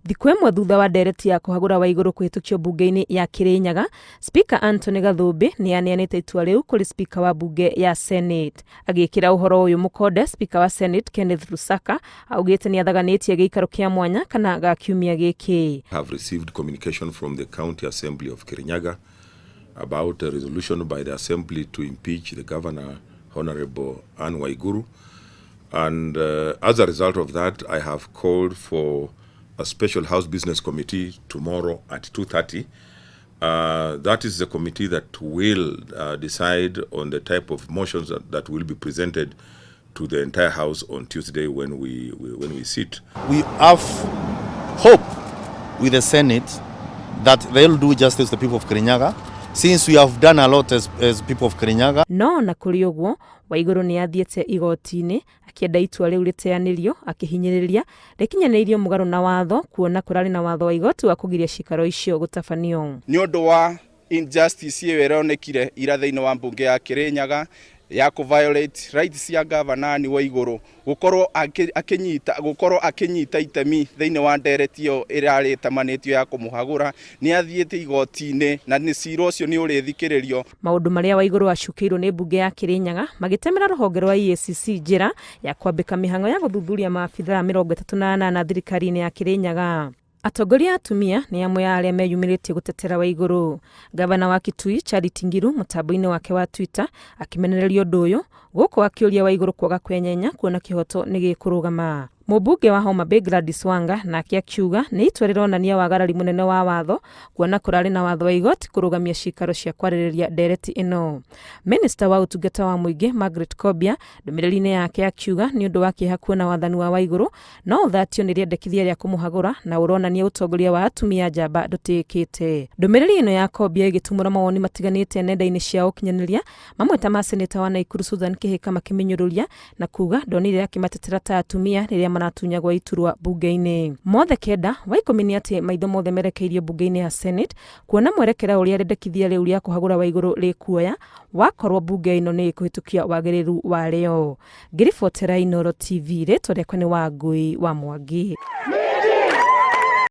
Thikũ ĩmwe thutha wa ndereti ya kũhagũra Waigũrũ kũhĩtũkio bunge-inĩ ya Kĩrĩnyaga, Speaker Anthony Gathũmbĩ nĩ aneanĩte itua rĩu kũrĩ Speaker wa bunge ya Senate. Agĩkĩra ũhoro ũyũ mũkonde, Speaker wa Senate Kenneth Lusaka augĩte nĩ athaganĩtie gĩikaro kĩa mwanya kana ga kiumia gĩkĩ. Have received communication from the County Assembly of Kirinyaga about a resolution by the Assembly to impeach the Governor, Honorable Anne Waiguru. And as a result of that, I have called for a special House Business Committee tomorrow at 2:30. That is the committee that will decide on the type of motions that will be presented to the entire House on Tuesday when we sit. We have hope with the Senate that they'll do justice to the people of Kirinyaga, since we have done a lot as people of Kirinyaga. No na kũrĩ ũguo, Waigũrũ nĩ athiĩte igoti-inĩ akĩenda itua rĩu rĩteanĩrio, akĩhinyĩrĩria rĩkinyanĩirio mũgarũ na watho, kuona kũrarĩ na watho wa igoti wa kũgiria cikaro icio gũtabanio. Nĩ ũndũ wa injustice ĩyo ĩronekire ira thĩinĩ wa mbunge ya Kĩrĩnyaga ya violate rights cia Governor ni Waigũrũ gukorwo akinyita itemi thĩinĩ wa ndereti ĩyo ĩrarĩ tamanĩtio ya kũmũhagũra, nĩ athiĩte igoti-inĩ na nĩ cira ũcio nĩ ũrĩthikĩrĩrio. Maũndũ marĩa Waigũrũ acukĩirwo nĩ mbunge ya Kĩrĩnyaga magĩtemera rũhonge rwa EACC njĩra ya kwambĩka mĩhang'o ya gũthuthuria maabithaa 38 thirikari-inĩ ya Kĩrĩnyaga. Atongoria atumia nĩ amwe ya arĩa meyumĩrĩtie gũtetera Waigũrũ. Gavana wa Kitui Charity Ngilu mũtambo-inĩ wake wa Twitter akimenereria ũndũ ũyũ, gũkũ akĩũria Waigũrũ kwaga kwenyenya kuona kĩhoto nĩ gĩkũrũgama. Mũmbunge wa Homa Bay Gladys Wanga nake akiuga nĩ itua rĩronania wagarari mũnene wa watho, kuona kũrarĩ na watho wa igoti kũrũgamia cikaro cia kwarĩrĩria ndereti ĩno. Minister wa ũtungata wa mũingĩ Margaret Kobia ndũmĩrĩri-inĩ yake akiuga nĩ ũndũ wa kĩeha kuona wathani wa Waigũrũ no ũthatio nĩ rĩendekithia rĩa kũmũhagũra na ũronania ũtongoria wa atumia njamba ndũtĩkĩte. Ndũmĩrĩri ĩno ya Kobia ĩgĩtumũra mawoni matiganĩte nenda-inĩ cia ũkinyanĩria, mamwe ta ma seneta wa Naikuru Susan Kĩhĩka makĩmĩnyũrũria na kuga ndonire akĩmatetera ta atumia rĩrĩa manatunyagwo iturwa bunge-inĩ. Mothe kenda wa ikũmi nĩ atĩ maitho mothe merekeirio bunge-inĩ ya Senate kuona mwerekera ũrĩa rĩendekithia rĩu rĩa kũhagũra Waigũrũ rĩkuoya wakorwo bunge ĩno nĩ ĩkũhĩtũkia wagĩrĩru warĩo. Ngĩribotera Inooro TV, rĩtwa rĩakwa nĩ Wangui wa Mwangi.